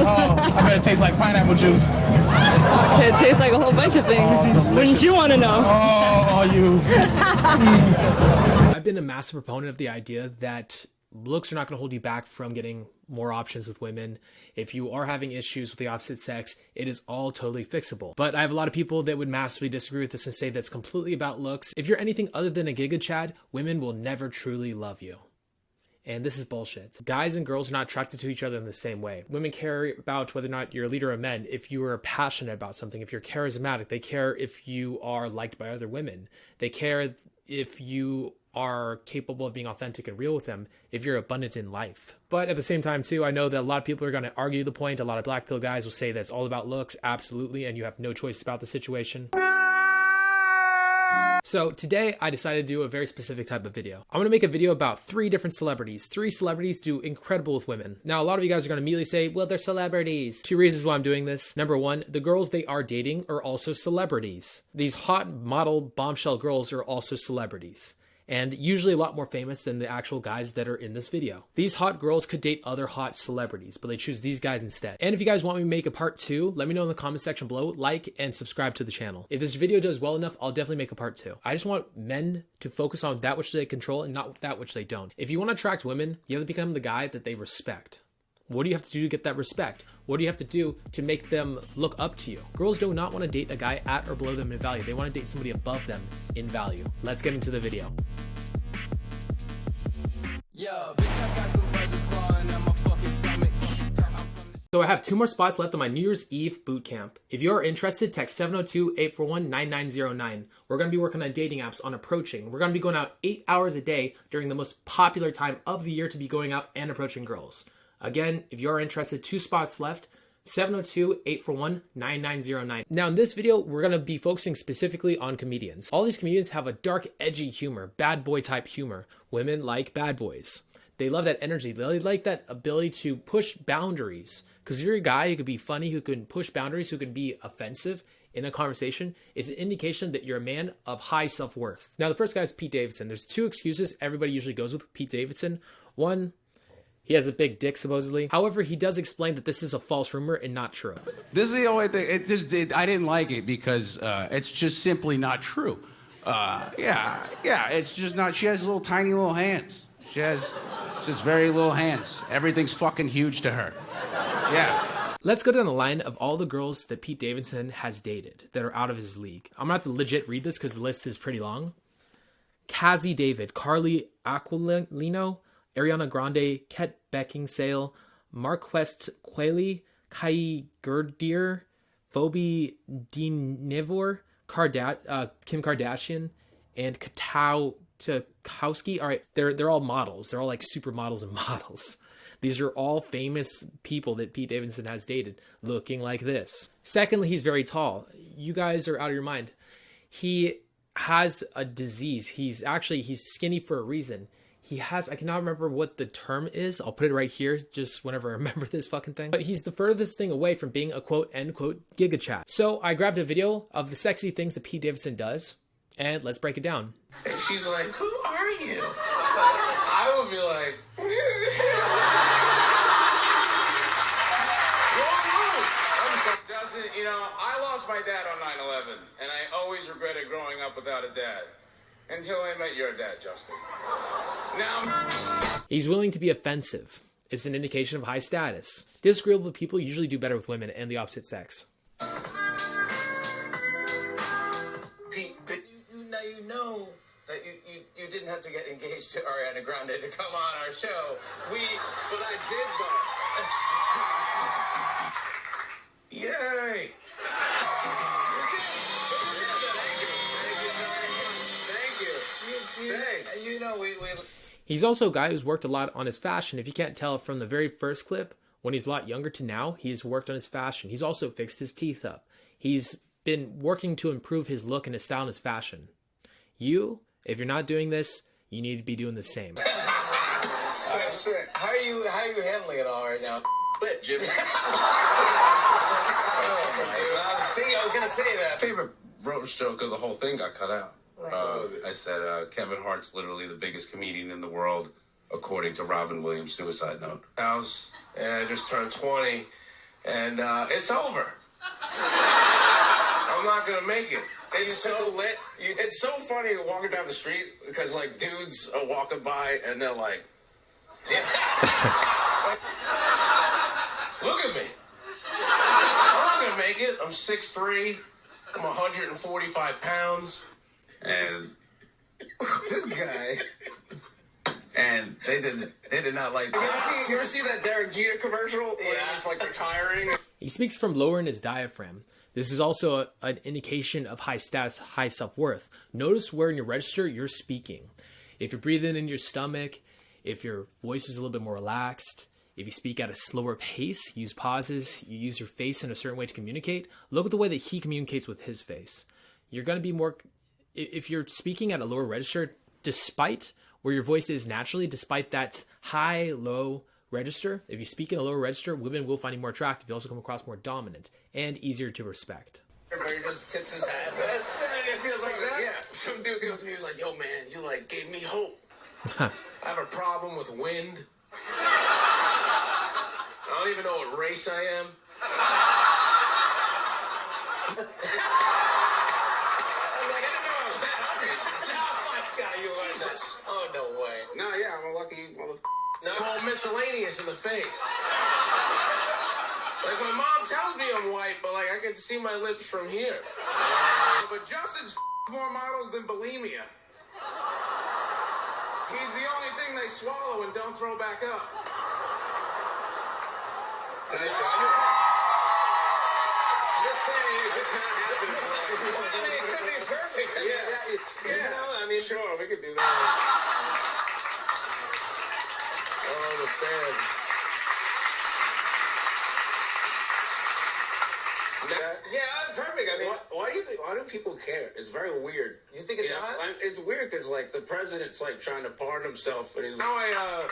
Oh, I bet it tastes like pineapple juice. It tastes like a whole bunch of things. Oh, Wouldn't you want to know? Oh, you. I've been a massive proponent of the idea that looks are not going to hold you back from getting more options with women. If you are having issues with the opposite sex, it is all totally fixable. But I have a lot of people that would massively disagree with this and say that's completely about looks. If you're anything other than a Giga Chad, women will never truly love you. And this is bullshit. Guys and girls are not attracted to each other in the same way. Women care about whether or not you're a leader of men, if you are passionate about something, if you're charismatic. They care if you are liked by other women. They care if you are capable of being authentic and real with them, if you're abundant in life. But at the same time too, I know that a lot of people are going to argue the point. A lot of black pill guys will say that's all about looks. Absolutely. And you have no choice about the situation. So today I decided to do a very specific type of video. I'm going to make a video about 3 different celebrities. 3 celebrities do incredible with women. Now, a lot of you guys are going to immediately say, well, they're celebrities. 2 reasons why I'm doing this. Number 1, the girls they are dating are also celebrities. These hot model bombshell girls are also celebrities, and usually a lot more famous than the actual guys that are in this video. These hot girls could date other hot celebrities, but they choose these guys instead. And if you guys want me to make a part 2, let me know in the comment section below, like and subscribe to the channel. If this video does well enough, I'll definitely make a part 2. I just want men to focus on that which they control and not that which they don't. If you want to attract women, you have to become the guy that they respect. What do you have to do to get that respect? What do you have to do to make them look up to you? Girls do not want to date a guy at or below them in value. They want to date somebody above them in value. Let's get into the video. Yo, bitch, I got some buzzes clawing on my fucking stomach. So I have 2 more spots left on my New Year's Eve Bootcamp. If you are interested, text 702-841-9909. We're going to be working on dating apps, on approaching. We're going to be going out 8 hours a day during the most popular time of the year to be going out and approaching girls. Again, if you are interested, 2 spots left, 702-841-9909. Now in this video, we're going to be focusing specifically on comedians. All these comedians have a dark, edgy humor, bad boy type humor. Women like bad boys. They love that energy. They like that ability to push boundaries. Because if you're a guy who could be funny, who can push boundaries, who can be offensive in a conversation, it's an indication that you're a man of high self-worth. Now the first guy is Pete Davidson. There's 2 excuses everybody usually goes with Pete Davidson. One, he has a big dick, supposedly. However, he does explain that this is a false rumor and not true. This is the only thing. I didn't like it because it's just simply not true. Yeah, it's just not. She has little tiny little hands. She has just very little hands. Everything's fucking huge to her. Yeah. Let's go down the line of all the girls that Pete Davidson has dated that are out of his league. I'm gonna have to legit read this because the list is pretty long. Cassie David, Carly Aquilino, Ariana Grande, Ket Beckinsale, Marquest Qualley, Kai Gerdier, Phoebe Dinevor, Kim Kardashian, and Katowski. All right, they're all models. They're all like supermodels and models. These are all famous people that Pete Davidson has dated, looking like this. Secondly, he's very tall. You guys are out of your mind. He has a disease. He's skinny for a reason. He has, I cannot remember what the term is. I'll put it right here just whenever I remember this fucking thing. But he's the furthest thing away from being a quote, end quote, Giga Chad. So I grabbed a video of the sexy things that Pete Davidson does, and let's break it down. And she's like, who are you? I would be like, Justin, you know, I lost my dad on 9/11, and I always regretted growing up without a dad. Until I met your dad, Justin. Now, he's willing to be offensive. It's an indication of high status. Disagreeable people usually do better with women and the opposite sex. Pete, but you know that you didn't have to get engaged to Ariana Grande to come on our show. But I did, though. Yay! You know, He's also a guy who's worked a lot on his fashion. If you can't tell from the very first clip, when he's a lot younger to now, he's worked on his fashion. He's also fixed his teeth up. He's been working to improve his look and his style and his fashion. You, if you're not doing this, you need to be doing the same. Shit. How are you handling it all right now? Split, Jimmy. I was gonna say that. Favorite roast joke of the whole thing got cut out. I said Kevin Hart's literally the biggest comedian in the world, according to Robin Williams' suicide note. House, I just turned 20, and it's over. I'm not gonna make it. It's so lit. It's so funny walking down the street because like dudes are walking by and they're like, look at me. I'm not gonna make it. I'm 6'3". I'm 145 pounds, and this guy. And they did not like. You ever see that Derek Jeter commercial where he's like retiring? He speaks from lowering his diaphragm. This is also an indication of high status, high self-worth. Notice where in your register you're speaking. If you're breathing in your stomach, if your voice is a little bit more relaxed, if you speak at a slower pace, use pauses, you use your face in a certain way to communicate, look at the way that he communicates with his face. You're going to be more, if you're speaking at a lower register, despite where your voice is naturally, despite that high, low register, if you speak in a lower register, women will find you more attractive. You also come across more dominant and easier to respect. Everybody just tips his hat. That's right. It feels like that. Yeah. Some dude came up to me, he was like, yo, man, you like gave me hope. I have a problem with wind. I don't even know what race I am. I was like, I didn't know I was that ugly. Oh, my God, you like Jesus. Oh, no way. No, yeah, I'm a lucky motherfucker. It's called miscellaneous in the face. Like, my mom tells me I'm white, but, like, I can see my lips from here. But Justin's more models than bulimia. He's the only thing they swallow and don't throw back up. I'm just saying, it's not happening. I mean, it could be perfect. Yeah. You know, I mean, sure, we could do that. I don't understand. Yeah, perfect. I mean, why do people care? It's very weird. You think it's not? It's weird because, like, the president's, like, trying to pardon himself, and he's now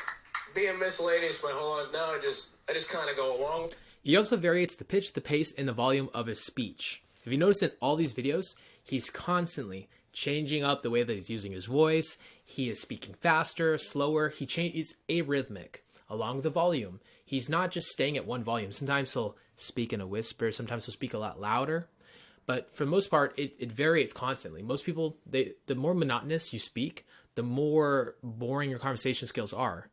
being miscellaneous my whole life. Now I just kind of go along. He also varies the pitch, the pace, and the volume of his speech. If you notice in all these videos, he's constantly changing up the way that he's using his voice. He is speaking faster, slower. He's arrhythmic along with the volume. He's not just staying at one volume. Sometimes he'll speak in a whisper. Sometimes he'll speak a lot louder. But for the most part, it varies constantly. Most people, the more monotonous you speak, the more boring your conversation skills are.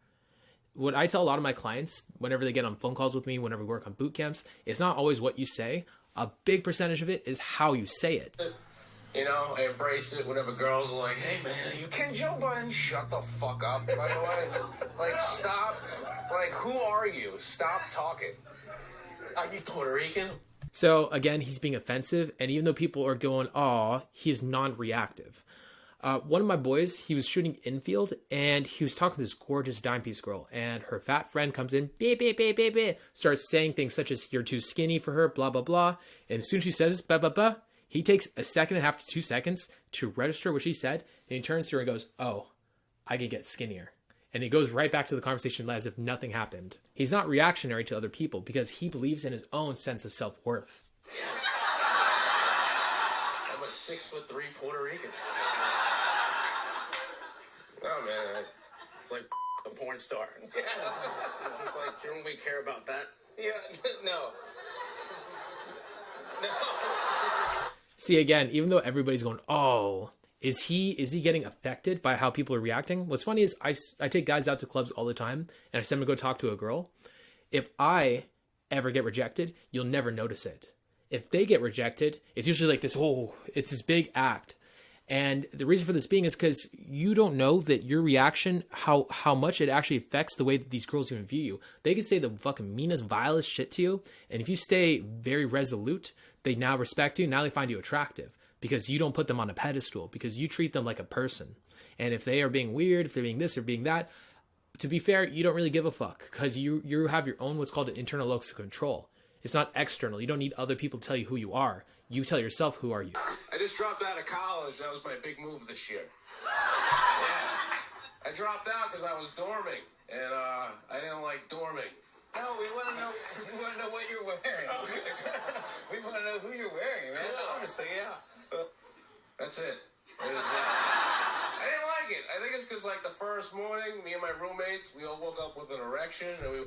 What I tell a lot of my clients, whenever they get on phone calls with me, whenever we work on boot camps, it's not always what you say. A big percentage of it is how you say it. You know, I embrace it whenever girls are like, hey, man, you can Joe Biden shut the fuck up, by the way. Like, stop. Like, who are you? Stop talking. Are you Puerto Rican? So, again, he's being offensive. And even though people are going, aw, he's non-reactive. One of my boys, he was shooting infield, and he was talking to this gorgeous dime piece girl, and her fat friend comes in, beep, beep, beep, beep, beep, starts saying things such as, you're too skinny for her, blah, blah, blah. And as soon as she says, blah, blah, blah, he takes 1.5 to 2 seconds to register what she said, and he turns to her and goes, oh, I could get skinnier. And he goes right back to the conversation as if nothing happened. He's not reactionary to other people because he believes in his own sense of self-worth. Yes. I'm a 6'3" Puerto Rican. Oh, man, like a porn star. Yeah. It's like, shouldn't we care about that? Yeah, no. No. See, again, even though everybody's going, oh, is he getting affected by how people are reacting? What's funny is I take guys out to clubs all the time, and I send them to go talk to a girl. If I ever get rejected, you'll never notice it. If they get rejected, it's usually like this, oh, it's this big act. And the reason for this being is because you don't know that your reaction, how much it actually affects the way that these girls even view you. They can say the fucking meanest, vilest shit to you. And if you stay very resolute, they now respect you. Now they find you attractive because you don't put them on a pedestal, because you treat them like a person. And if they are being weird, if they're being this or being that, to be fair, you don't really give a fuck because you have your own what's called an internal locus of control. It's not external. You don't need other people to tell you who you are. You tell yourself, who are you? I just dropped out of college. That was my big move this year. Yeah. I dropped out because I was dorming, and I didn't like dorming. No, we want to know what you're wearing. Okay. We want to know who you're wearing, man. Cool. Honestly, yeah. That's it. I didn't like it. I think it's because, like, the first morning, me and my roommates, we all woke up with an erection, and we...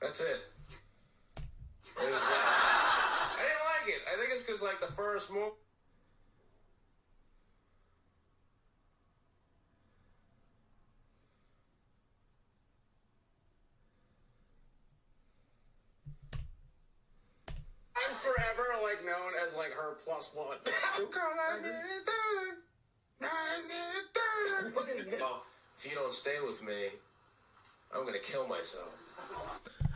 That's it. I didn't like it. I think it's because, like, the first move. I'm forever, like, known as, like, her plus one. Well, if you don't stay with me, I'm gonna kill myself.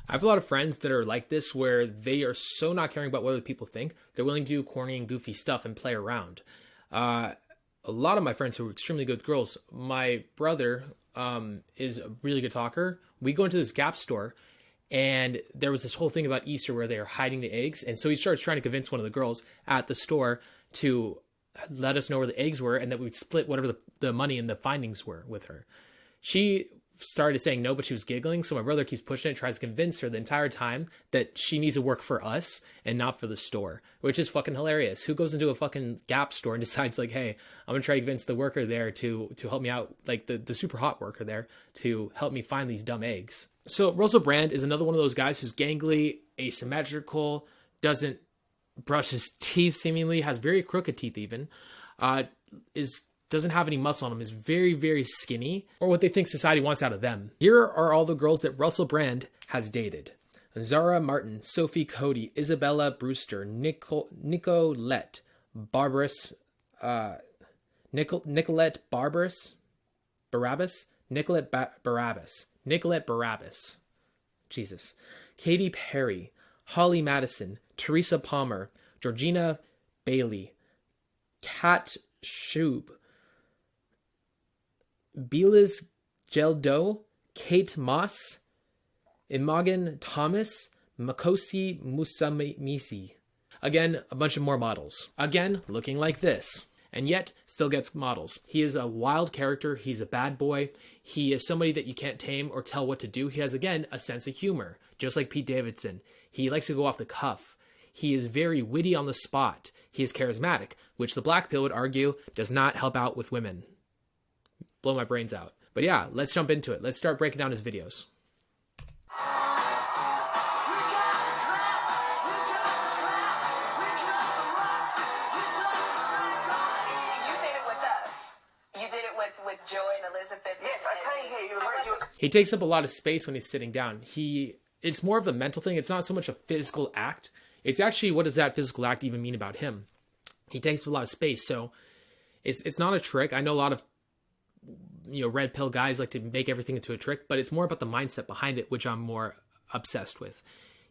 I have a lot of friends that are like this, where they are so not caring about what other people think, they're willing to do corny and goofy stuff and play around. A lot of my friends who are extremely good with girls, my brother is a really good talker. We go into this Gap store, and there was this whole thing about Easter where they are hiding the eggs. And so he starts trying to convince one of the girls at the store to let us know where the eggs were, and that we'd split whatever the money and the findings were with her. She started saying no, but she was giggling. So my brother keeps pushing it, tries to convince her the entire time that she needs to work for us and not for the store, which is fucking hilarious. Who goes into a fucking Gap store and decides like, hey, I'm going to try to convince the worker there to help me out, like the super hot worker there, to help me find these dumb eggs. So Russel Brand is another one of those guys who's gangly, asymmetrical, doesn't brush his teeth seemingly, has very crooked teeth even, doesn't have any muscle on him, is very, very skinny, or what they think society wants out of them. Here are all the girls that Russel Brand has dated. Zara Martin, Sophie Cody, Isabella Brewster, Nicolette Barabbas, Jesus. Katy Perry, Holly Madison, Teresa Palmer, Georgina Bailey, Kat Schub, Belis Geldo, Kate Moss, Imogen Thomas, Makosi Musamisi. Again, a bunch of more models. Again, looking like this. And yet, still gets models. He is a wild character. He's a bad boy. He is somebody that you can't tame or tell what to do. He has, again, a sense of humor, just like Pete Davidson. He likes to go off the cuff. He is very witty on the spot. He is charismatic, which the black pill would argue does not help out with women. Blow my brains out. But yeah, let's jump into it. Let's start breaking down his videos. He takes up a lot of space when he's sitting down. It's more of a mental thing. It's not so much a physical act. It's actually, what does that physical act even mean about him? He takes up a lot of space. So it's not a trick. I know a lot of, red pill guys like to make everything into a trick, but it's more about the mindset behind it, which I'm more obsessed with.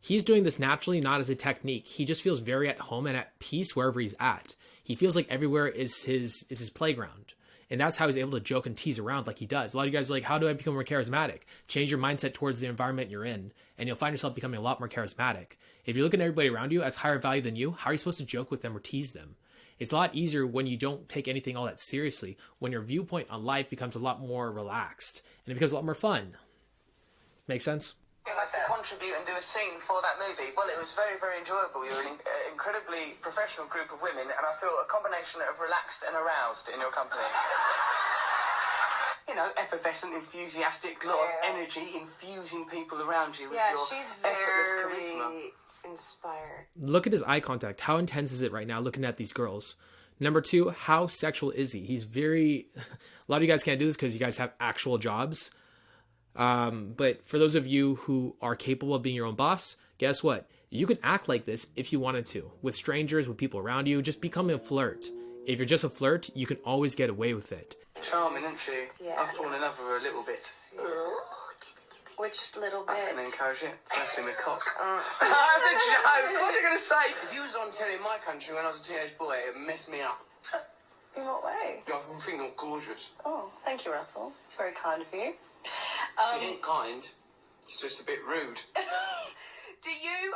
He's doing this naturally, not as a technique. He just feels very at home and at peace wherever he's at. He feels like everywhere is his playground. And that's how he's able to joke and tease around like he does. A lot of you guys are like, how do I become more charismatic? Change your mindset towards the environment you're in, and you'll find yourself becoming a lot more charismatic. If you're looking at everybody around you as higher value than you, how are you supposed to joke with them or tease them? It's a lot easier when you don't take anything all that seriously, when your viewpoint on life becomes a lot more relaxed, and it becomes a lot more fun. Make sense? Like to contribute and do a scene for that movie. Well, it was very, very enjoyable. You're an incredibly professional group of women, and I feel a combination of relaxed and aroused in your company. Effervescent, enthusiastic, lot of energy, infusing people around you with your effortless charisma. Inspired. Look at his eye contact. How intense is it right now looking at these girls? Number two, how sexual is he? He's very... A lot of you guys can't do this because you guys have actual jobs. But for those of you who are capable of being your own boss, guess what? You can act like this if you wanted to. With strangers, with people around you, just become a flirt. If you're just a flirt, you can always get away with it. Charming, isn't she? Yeah. I've fallen in love with her a little bit. Yeah. Which little bit? That's going to encourage it. That's in the cock. That's a joke. What was I going to say? If you was on telly in my country when I was a teenage boy, it messed me up. In what way? I think you're gorgeous. Oh, thank you, Russell. It's very kind of you. It ain't kind. It's just a bit rude. Do you,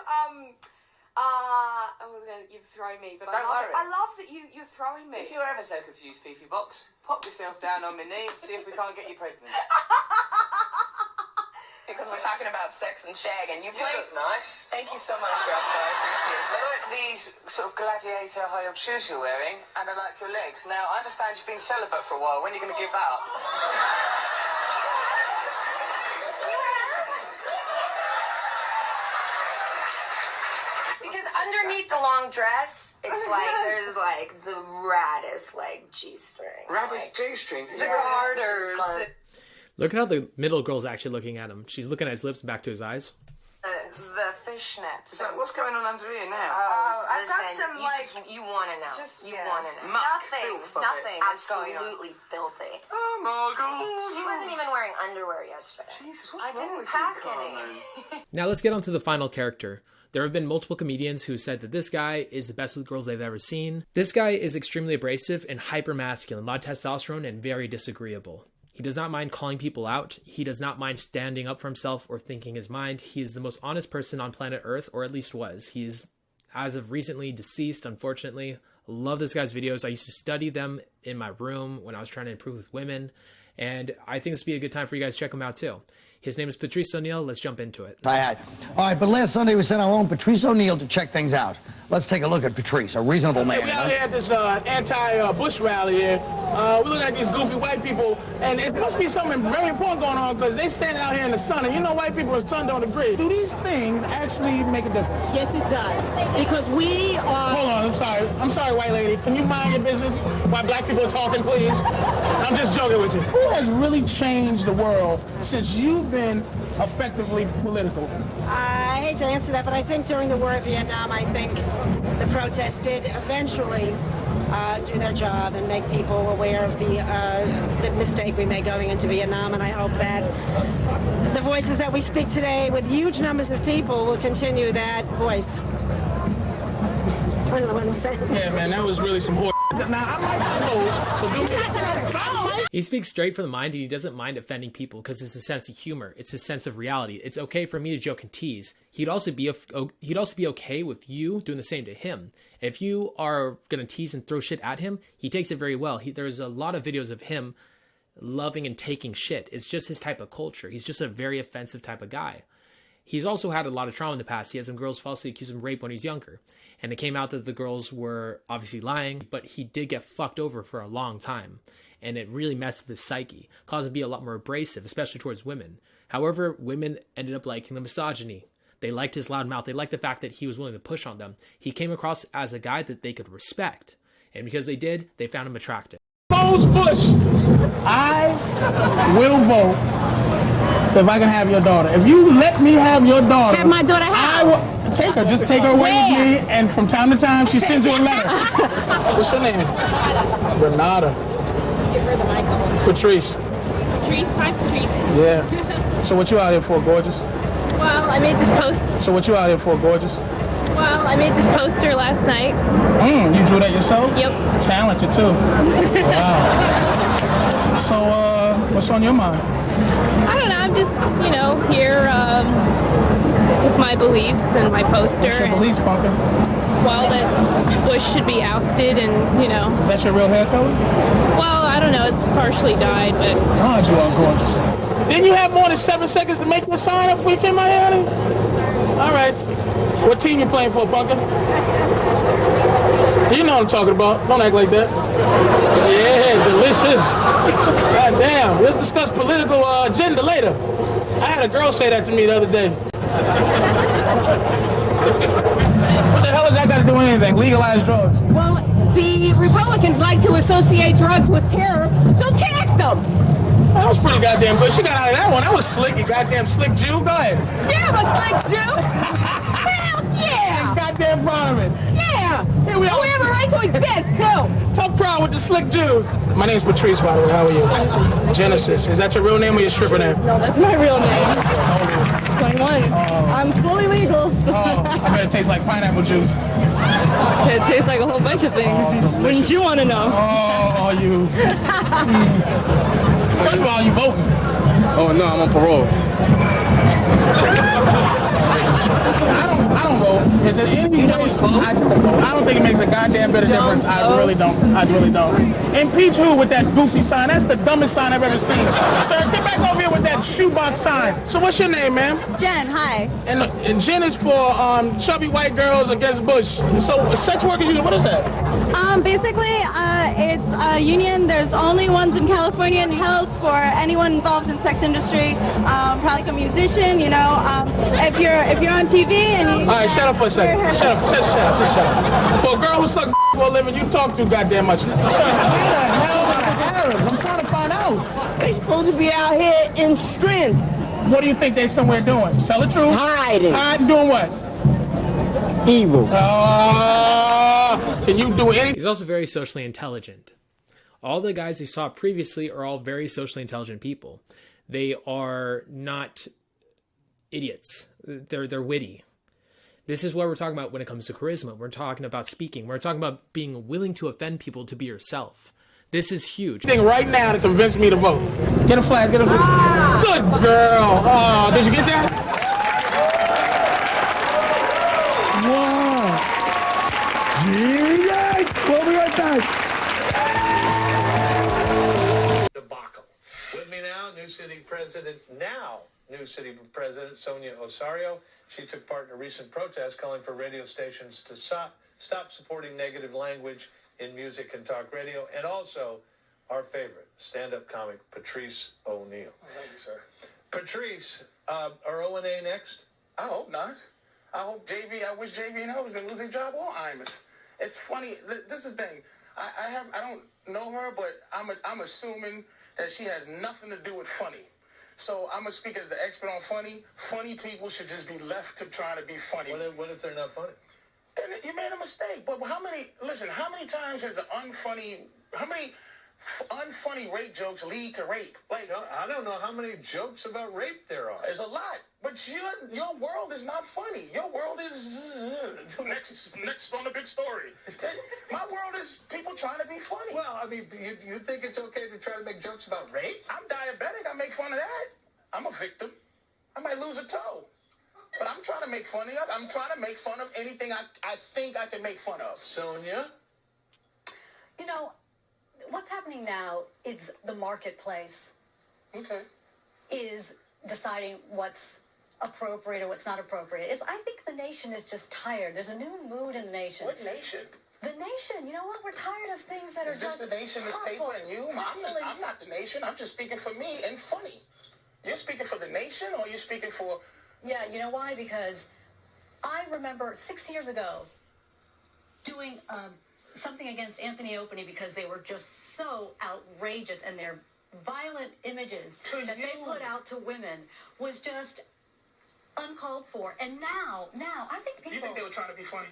you've thrown me, but Don't worry. I love that you're throwing me. If you're ever so confused, Fifi Box, pop yourself down on my knee and see if we can't get you pregnant. Because we're talking about sex and shag, and you You look nice. Thank you so much, Russell. I appreciate I it. like these sort of gladiator high-up shoes you're wearing, and I like your legs. Now, I understand you've been celibate for a while. When are you going to give up? long dress, it's like there's like the raddest like G-string. Raddest G-strings. The garters. Look at how the middle girl's actually looking at him. She's looking at his lips back to his eyes. The fishnets. So what's going on under here now? I've got some you want to know. You want to know. Nothing is going on. Absolutely filthy. Oh my god. She wasn't even wearing underwear yesterday. Jesus, what's I wrong didn't with pack you, any. Carmen? Now let's get on to the final character. There have been multiple comedians who said that this guy is the best with girls they've ever seen. This guy is extremely abrasive and hyper-masculine, a lot of testosterone, and very disagreeable. He does not mind calling people out. He does not mind standing up for himself or thinking his mind. He is the most honest person on planet Earth, or at least was. He is, as of recently, deceased, unfortunately. I love this guy's videos. I used to study them in my room when I was trying to improve with women. And I think this would be a good time for you guys to check him out too. His name is Patrice O'Neill. Let's jump into it. All right, but last Sunday we sent our own Patrice O'Neill to check things out. Let's take a look at Patrice, a reasonable man. We out here at this anti-Bush rally here. We're looking at these goofy white people, and it must be something very important going on because they standing out here in the sun, and you know white people, the sun don't agree. Do these things actually make a difference? Yes, it does. Because we are... Hold on, I'm sorry. I'm sorry, white lady. Can you mind your business while black people are talking, please? I'm just joking with you. Who has really changed the world since you've been effectively political? I hate to answer that, but I think during the war of Vietnam, I think the protests did eventually do their job and make people aware of the mistake we made going into Vietnam. And I hope that the voices that we speak today with huge numbers of people will continue that voice. I don't know what I'm saying. Yeah, man, that was really some horse. Now, I like that so do me. He speaks straight from the mind, and he doesn't mind offending people because it's a sense of humor. It's a sense of reality. It's okay for me to joke and tease. He'd also be okay with you doing the same to him. If you are gonna tease and throw shit at him, he takes it very well. There's a lot of videos of him loving and taking shit. It's just his type of culture. He's just a very offensive type of guy. He's also had a lot of trauma in the past. He had some girls falsely accuse him of rape when he was younger. And it came out that the girls were obviously lying, but he did get fucked over for a long time. And it really messed with his psyche, caused him to be a lot more abrasive, especially towards women. However, women ended up liking the misogyny. They liked his loud mouth. They liked the fact that he was willing to push on them. He came across as a guy that they could respect. And because they did, they found him attractive. Bush, I will vote if I can have your daughter. If you let me have your daughter, Have my daughter how? I will take her. Just take her away with me, and from time to time, she sends you a letter. What's your name? Renata. Give her the mic. Patrice. Patrice, hi Patrice. Yeah. So what you out here for, gorgeous? Well, I made this post. So what you out here for, gorgeous? Well, I made this poster last night. You drew that yourself? Yep. Talented too. Wow. So what's on your mind? I don't know. I'm just, here with my beliefs and my poster. What's your beliefs, Punker? Well, that Bush should be ousted, and Is that your real hair color? Well, I don't know. It's partially dyed, but. God, you are gorgeous. Didn't you have more than 7 seconds to make your sign up before you came out here, honey? All right. What team you playing for, Punker? You know what I'm talking about. Don't act like that. Yeah, delicious. God damn. Let's discuss political agenda later. I had a girl say that to me the other day. What the hell has that got to do with anything? Legalize drugs. Well, the Republicans like to associate drugs with terror, so tax them. That was pretty goddamn good. She got out of that one. That was slick, you goddamn slick Jew. Go ahead. Yeah, I'm a slick Jew. Hell yeah. Goddamn proud of it. Yeah. Here we are. We have a right to exist, too. Tough crowd with the slick Jews. My name's Patrice, by the way. How are you? Genesis. Is that your real name or your stripper name? No, that's my real name. 21. I'm fully legal. I bet it tastes like pineapple juice. It tastes like a whole bunch of things. Wouldn't you want to know? Oh, you. First of all, you voting? Oh, no, I'm on parole. I don't vote. Is it any way? I don't think it makes a goddamn bit of difference. I really don't. Impeach who with that goofy sign? That's the dumbest sign I've ever seen. Sir, get back over here with that shoebox sign. So what's your name, ma'am? Jen, hi. And Jen is for chubby white girls against Bush. So sex workers union, what is that? Basically, it's a union. There's only ones in California in health for anyone involved in sex industry. Probably like a musician, if you're on TV and you... All right, shut up for a second. Shut up. Just shut up. For a girl who sucks for a living, you talk too goddamn much. Shut up. Where the hell are the Arabs? I'm trying to find out. They supposed to be out here in strength. What do you think they somewhere doing? Tell the truth. Hiding. Hiding doing what? Evil. Can you do anything? He's also very socially intelligent. All the guys he saw previously are all very socially intelligent people. They are not idiots. They're witty. This is what we're talking about when it comes to charisma. We're talking about speaking. We're talking about being willing to offend people to be yourself. This is huge. Right now to convince me to vote. Get a flag, get a flag. Good girl. Oh, did you get that? Wow. Genius. We'll be right back. Debacle. With me now, New City President Sonia Osorio. She took part in a recent protest calling for radio stations to stop supporting negative language in music and talk radio, and also our favorite stand-up comic, Patrice O'Neill. Thank you, sir. Patrice, are O&A next? I hope not. I wish JB and I was in losing job or Imus. It's funny. This is the thing. I don't know her, but I'm assuming that she has nothing to do with funny. So I'm gonna speak as the expert on funny. Funny people should just be left to try to be funny. What if they're not funny? Then you made a mistake. But how many times has how many unfunny rape jokes lead to rape? Like, I don't know how many jokes about rape there are. There's a lot. But your world is not funny. Your world is next on the big story. My world is people trying to be funny. Well, I mean, you think it's okay to try to make jokes about rape? I'm diabetic. I make fun of that. I'm a victim. I might lose a toe. But I'm trying to make fun of it. I'm trying to make fun of anything I think I can make fun of. Sonia? You know, what's happening now is the marketplace is deciding what's appropriate or what's not appropriate. I think the nation is just tired. There's a new mood in the nation. What nation? The nation. You know what? We're tired of things that is just the nation is paper and you? I'm not the nation. I'm just speaking for me and funny. You're speaking for the nation or you're speaking for... Yeah, you know why? Because I remember 6 years ago doing something against Anthony Openy because they were just so outrageous and their violent images that they put out to women was just uncalled for. And now, I think people... You think they were trying to be funny?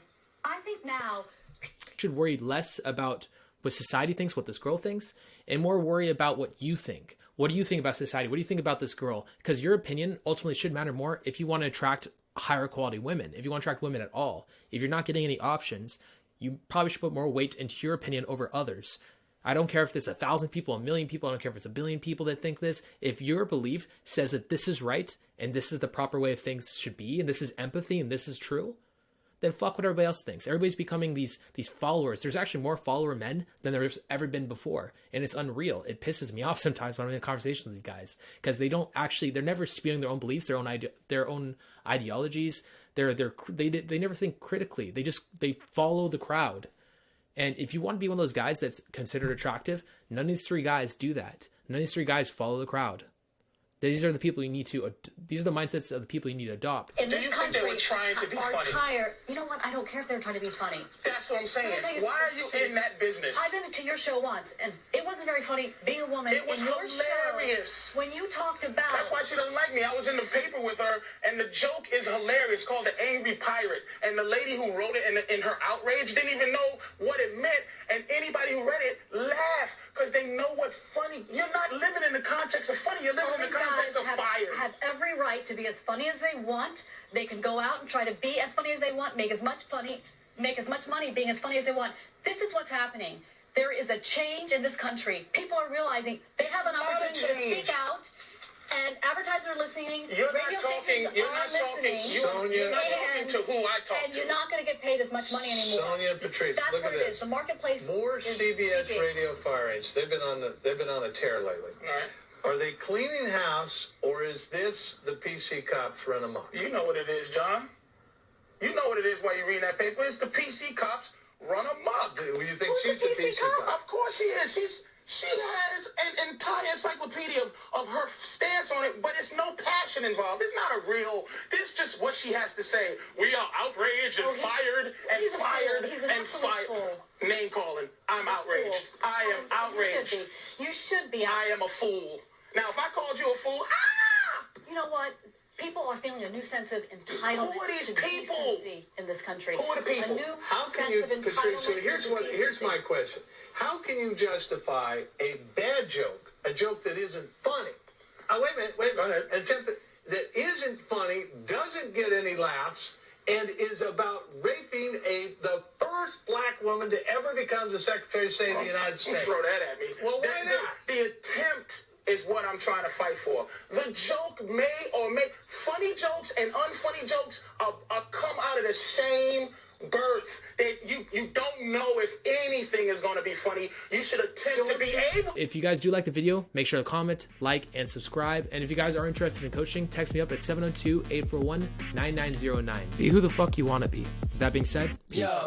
I think now... should worry less about what society thinks, what this girl thinks, and more worry about what you think. What do you think about society? What do you think about this girl? Because your opinion ultimately should matter more if you want to attract higher quality women, if you want to attract women at all. If you're not getting any options, you probably should put more weight into your opinion over others. I don't care if there's 1,000 people, 1,000,000 people. I don't care if it's 1 billion people that think this. If your belief says that this is right and this is the proper way of things should be, and this is empathy and this is true, then fuck what everybody else thinks. Everybody's becoming these followers. There's actually more follower men than there's ever been before. And it's unreal. It pisses me off sometimes when I'm in conversations with these guys. Because they're never spewing their own beliefs, their own ideologies. They never think critically. They follow the crowd. And if you want to be one of those guys that's considered attractive, none of these 3 guys do that. None of these 3 guys follow the crowd. These are the people you need to. These are the mindsets of the people you need to adopt. In this country, they were trying to be funny? Tired. You know what? I don't care if they're trying to be funny. That's what I'm saying. Why are you in that business? I've been to your show once, and it wasn't very funny being a woman. It was in your hilarious. Show, when you talked about... That's why she doesn't like me. I was in the paper with her, and the joke is hilarious. It's called The Angry Pirate. And the lady who wrote it in her outrage didn't even know what it meant. And anybody who read it laughed because they know what funny... You're not living in the context of funny. You're living in the context of fire. Have every right to be as funny as they want. They can go out and try to be as funny as they want, make as much money being as funny as they want. This is what's happening. There is a change in this country. People are realizing they have an opportunity to speak out, and advertisers are listening. You're not talking to who I talk to. And you're not going to get paid as much money anymore. Sonia and Patrice, that's look what at it this. is. The marketplace more is CBS speaking. radio firings. They've been on a tear lately. All right. Are they cleaning house, or is this the PC cops run amok? You know what it is, John. You know what it is while you're reading that paper. It's the PC cops run amok. Do you think she's a PC cop? Of course she is. She has an entire encyclopedia of her stand stance on it, but it's no passion involved. It's not a real, this just what she has to say. We are outraged and fired and fired and fired. Name calling. I'm outraged. I am outraged. You should be. I am a fool. Now, if I called you a fool, you know what? People are feeling a new sense of entitlement. Who are these to people decency in this country? Who are the people? A new How can sense you, of Patrice? So entitlement here's my question. How can you justify a bad joke, a joke that isn't funny? Oh, wait a minute. Go ahead. An attempt that isn't funny, doesn't get any laughs, and is about raping the first black woman to ever become the Secretary of State of the United States. Throw that at me. Well, why not? The attempt is what I'm trying to fight for. The joke funny jokes and unfunny jokes are come out of the same birth. That you don't know if anything is going to be funny. You should attempt to be able. If you guys do like the video, make sure to comment, like, and subscribe. And if you guys are interested in coaching, text me up at 702-841-9909. Be who the fuck you want to be. With that being said, peace.